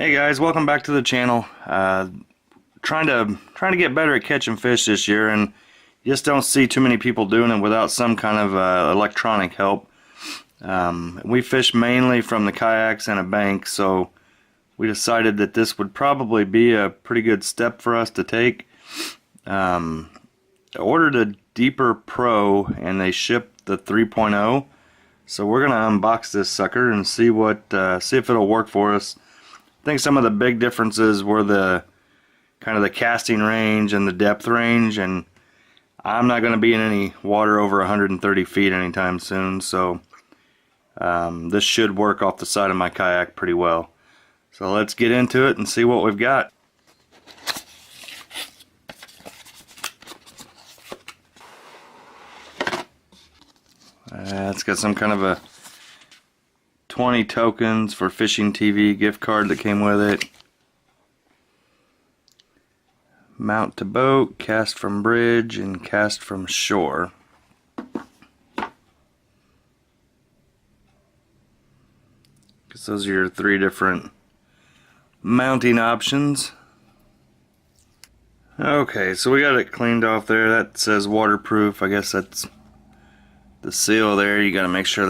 Hey guys, welcome back to the channel. Trying to get better at catching fish this year, and you just don't see too many people doing it without some kind of electronic help. We fish mainly from the kayaks and a bank, so we decided that this would probably be a pretty good step for us to take. I ordered a Deeper Pro, and they shipped the 3.0, so we're gonna unbox this sucker and see if it'll work for us. I think some of the big differences were the kind of the casting range and the depth range, and I'm not going to be in any water over 130 feet anytime soon, so this should work off the side of my kayak pretty well. So let's get into it and see what we've got. It's got some kind of a 20 tokens for Fishing TV gift card that came with it. Mount to boat, cast from bridge, and cast from shore. Guess those are your three different mounting options. Okay, so we got it cleaned off there. That says waterproof. I guess that's the seal there. You gotta make sure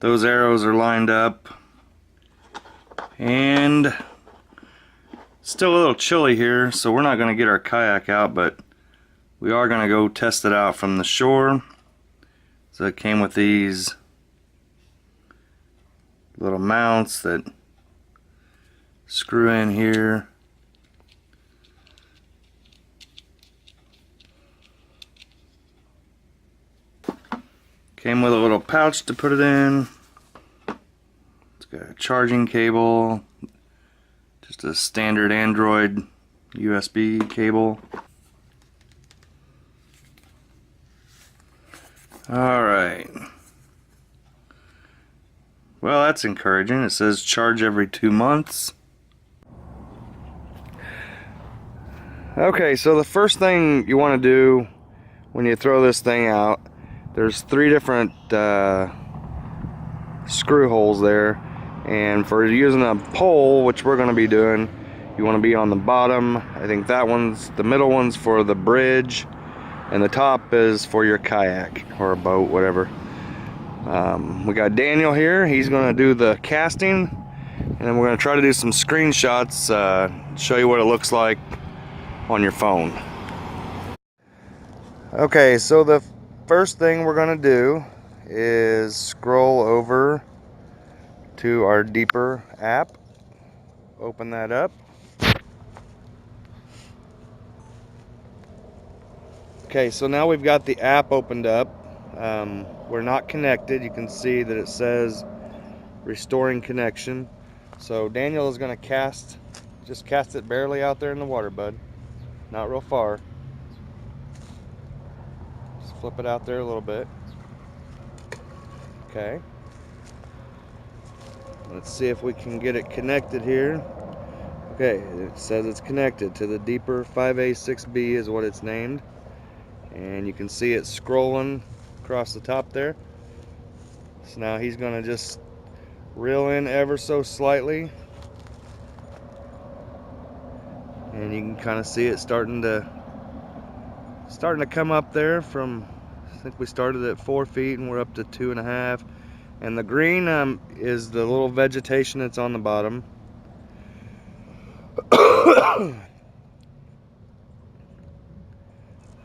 those arrows are lined up. And still a little chilly here, so we're not going to get our kayak out, but we are going to go test it out from the shore. So it came with these little mounts that screw in here. Came with a little pouch to put it in. It's got a charging cable, just a standard Android USB cable. Alright. Well, that's encouraging. It says charge every 2 months. Okay, so the first thing you want to do when you throw this thing out, there's 3 different screw holes there, and for using a pole, which we're going to be doing, you want to be on the bottom. I think the middle one's for the bridge, and the top is for your kayak or a boat, whatever. We got Daniel here. He's going to do the casting, and then we're going to try to do some screenshots, show you what it looks like on your phone. Okay, so the first thing we're going to do is scroll over to our Deeper app. Open that up. Okay, so now we've got the app opened up. We're not connected. You can see that it says restoring connection. So Daniel is going to just cast it barely out there in the water, bud. Not real far. Just flip it out there a little bit. Okay. Let's see if we can get it connected here. Okay, it says it's connected to the Deeper 5A6B is what it's named. And you can see it scrolling across the top there. So now he's going to just reel in ever so slightly. And you can kind of see it starting to come up there from, I think we started at 4 feet and we're up to 2.5. And the green is the little vegetation that's on the bottom.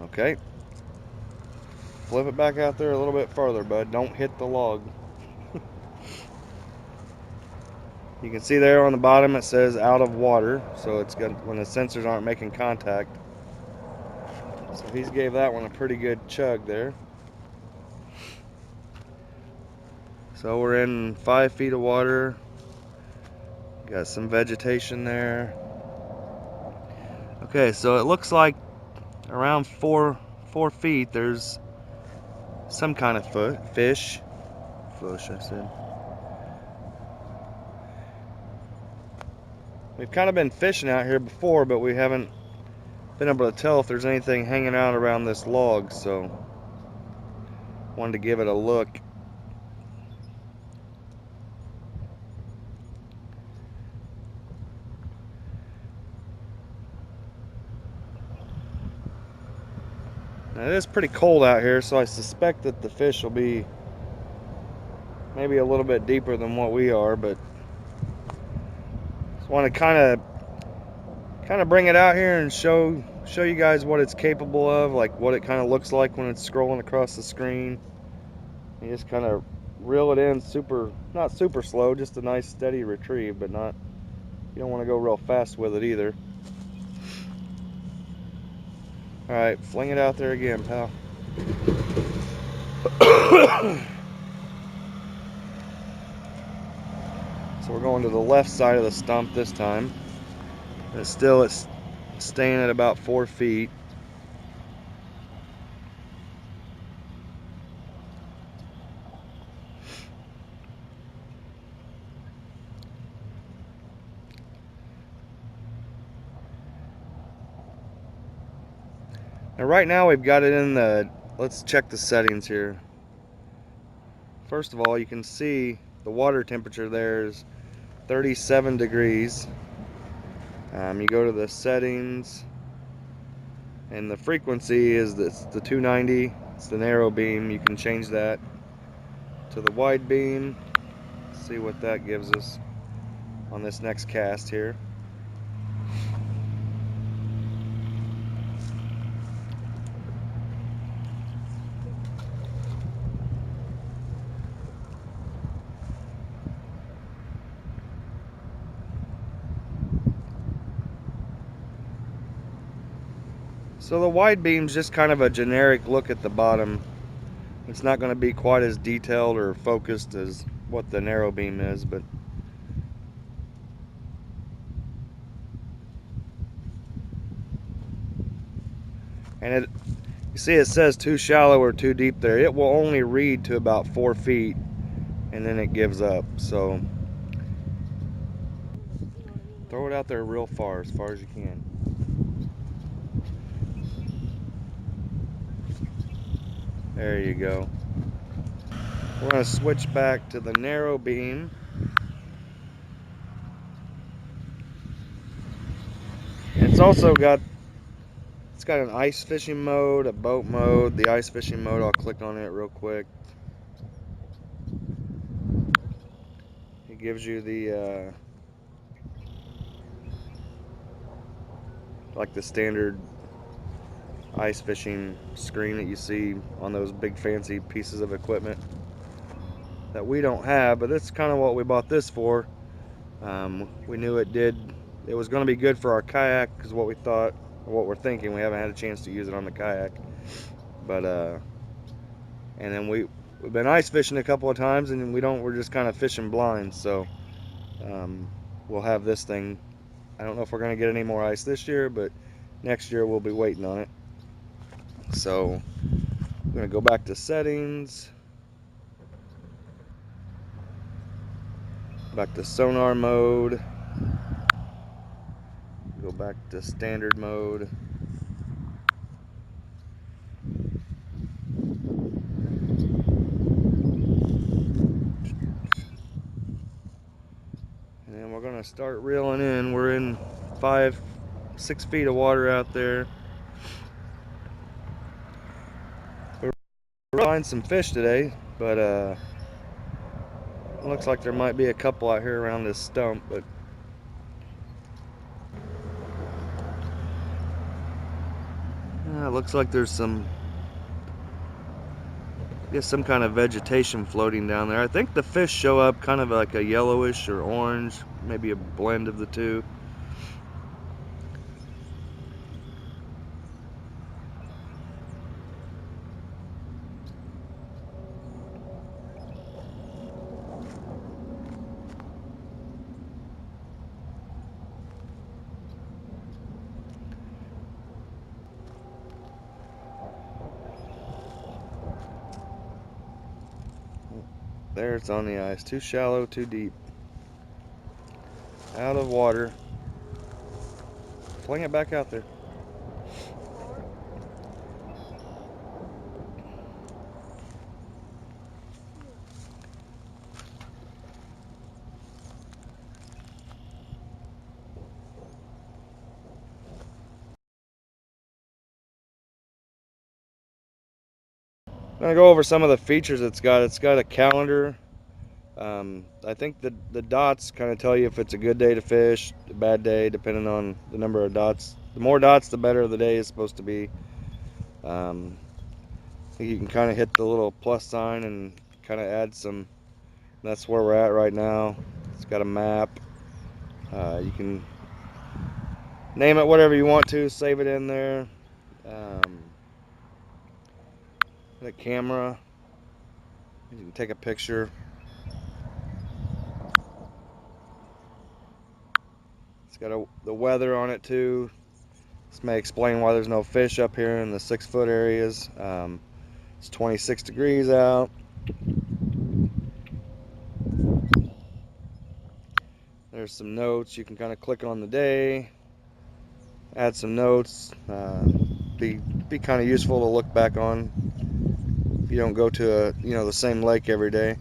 Okay. Flip it back out there a little bit further, bud. Don't hit the log. You can see there on the bottom it says out of water, so it's got when the sensors aren't making contact. So he's gave that one a pretty good chug there. So we're in 5 feet of water. Got some vegetation there. Okay, so it looks like around 4 feet there's some kind of fish, I said. We've kind of been fishing out here before, but we haven't been able to tell if there's anything hanging out around this log, so wanted to give it a look. Now, it is pretty cold out here, so I suspect that the fish will be maybe a little bit deeper than what we are, but just want to kind of bring it out here and show you guys what it's capable of, like what it kind of looks like when it's scrolling across the screen. You just kind of reel it in not super slow, just a nice steady retrieve, but not, you don't want to go real fast with it either. Alright, fling it out there again, pal. So we're going to the left side of the stump this time. It's staying at about 4 feet. Now right now we've got it in the, let's check the settings here. First of all, you can see the water temperature there is 37 degrees. You go to the settings, and the frequency is the 290. It's the narrow beam. You can change that to the wide beam. See what that gives us on this next cast here. So the wide beam's just kind of a generic look at the bottom. It's not going to be quite as detailed or focused as what the narrow beam is, but you see it says too shallow or too deep there. It will only read to about 4 feet and then it gives up. So throw it out there real far as you can. There you go. We're going to switch back to the narrow beam. It's got an ice fishing mode, a boat mode. The ice fishing mode, I'll click on it real quick. It gives you the like the standard ice fishing screen that you see on those big fancy pieces of equipment that we don't have, but that's kind of what we bought this for. We knew it was going to be good for our kayak, because what we thought, or what we're thinking. We haven't had a chance to use it on the kayak, but and then we've been ice fishing a couple of times, and we're just kind of fishing blind. So we'll have this thing. I don't know if we're going to get any more ice this year, but next year we'll be waiting on it. So I'm going to go back to settings, back to sonar mode, go back to standard mode. And then we're going to start reeling in. We're in 6 feet of water out there. We're finding some fish today, but looks like there might be a couple out here around this stump, but looks like there's some kind of vegetation floating down there. I think the fish show up kind of like a yellowish or orange, maybe a blend of the two. There, it's on the ice. Too shallow, too deep. Out of water. Fling it back out there. gonna go over some of the features it's got. It's got a calendar. I think the dots kind of tell you if it's a good day to fish, a bad day, depending on the number of dots. The more dots, the better the day is supposed to be. I think you can kind of hit the little plus sign and kind of add some. That's where we're at right now. It's got a map. You can name it whatever you want to, save it in there. The camera, you can take a picture. It's got the weather on it too. This may explain why there's no fish up here in the 6-foot areas. It's 26 degrees out. There's some notes. You can kind of click on the day, add some notes. Be kind of useful to look back on if you don't go to the same lake every day.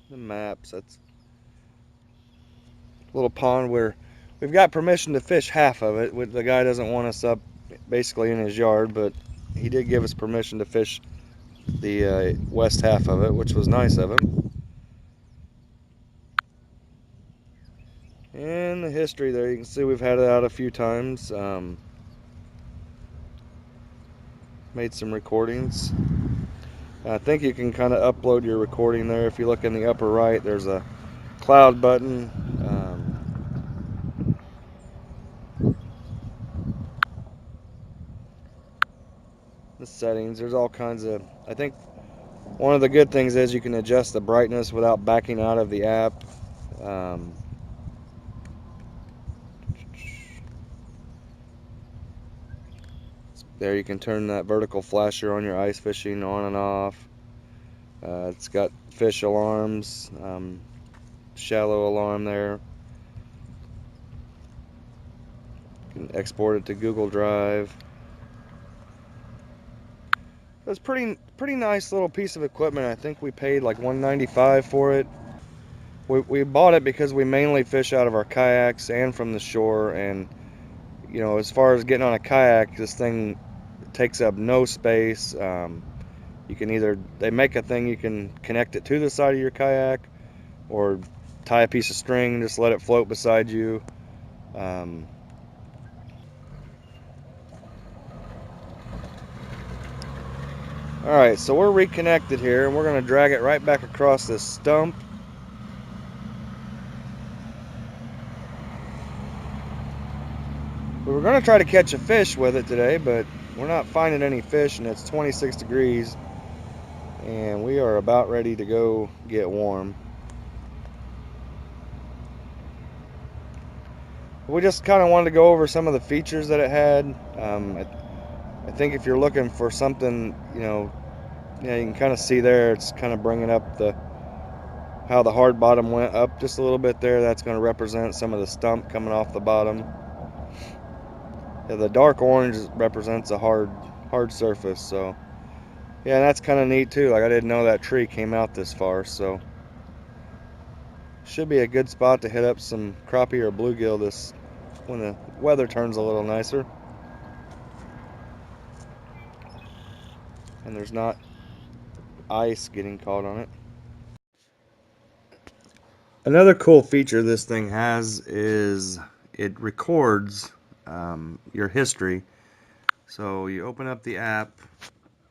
The maps. That's a little pond where we've got permission to fish half of it. The guy doesn't want us up basically in his yard, but he did give us permission to fish the west half of it, which was nice of him. And the history there, you can see we've had it out a few times. Made some recordings. I think you can kind of upload your recording there. If you look in the upper right, there's a cloud button. The settings, there's all kinds of, I think one of the good things is you can adjust the brightness without backing out of the app. There you can turn that vertical flasher on your ice fishing on and off. It's got fish alarms, shallow alarm there. You can export it to Google Drive. It's pretty nice little piece of equipment. I think we paid like $195 for it. We bought it because we mainly fish out of our kayaks and from the shore, and as far as getting on a kayak, this thing takes up no space. You can they make a thing you can connect it to the side of your kayak, or tie a piece of string and just let it float beside you. Alright, so we're reconnected here, and we're going to drag it right back across this stump. We were going to try to catch a fish with it today, but we're not finding any fish, and it's 26 degrees, and we are about ready to go get warm. We just kind of wanted to go over some of the features that it had. I think if you're looking for something, you can kind of see there, it's kind of bringing up how the hard bottom went up just a little bit there. That's going to represent some of the stump coming off the bottom. Yeah, the dark orange represents a hard surface. So yeah, that's kind of neat too. Like, I didn't know that tree came out this far, so should be a good spot to hit up some crappie or bluegill when the weather turns a little nicer and there's not ice getting caught on it. Another cool feature this thing has is it records your history. So you open up the app.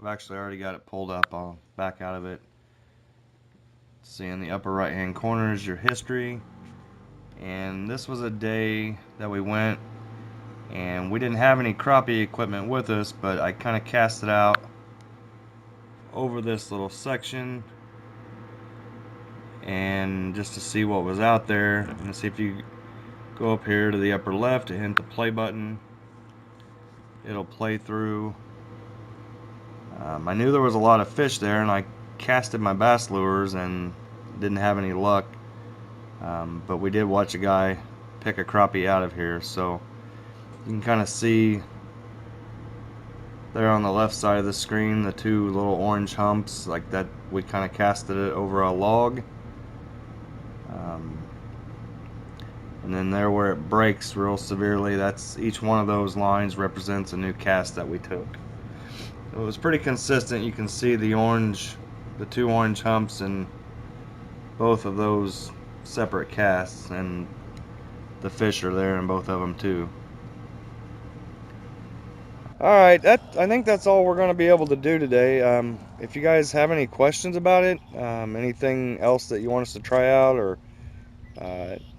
I've actually already got it pulled up. I'll back out of it. See, in the upper right hand corner is your history, and this was a day that we went, and we didn't have any crappie equipment with us, but I kind of cast it out over this little section and just to see what was out there. And see, if you go up here to the upper left and hit the play button, it'll play through. I knew there was a lot of fish there, and I casted my bass lures and didn't have any luck, but we did watch a guy pick a crappie out of here. So you can kind of see there on the left side of the screen the two little orange humps, like that. We kind of casted it over a log. and then there where it breaks real severely, that's each one of those lines represents a new cast that we took. So it was pretty consistent. You can see the two orange humps in both of those separate casts, and the fish are there in both of them too. Alright, I think that's all we're going to be able to do today. If you guys have any questions about it, anything else that you want us to try out, or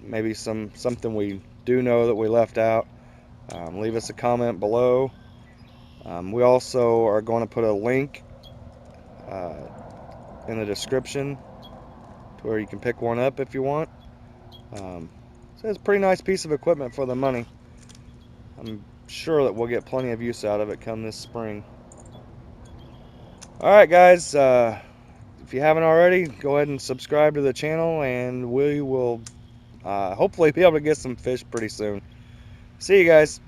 maybe something we do know that we left out, leave us a comment below. We also are going to put a link in the description to where you can pick one up if you want. So it's a pretty nice piece of equipment for the money. I'm sure that we'll get plenty of use out of it come this spring. Alright guys, if you haven't already, go ahead and subscribe to the channel, and we will hopefully be able to get some fish pretty soon. See you guys.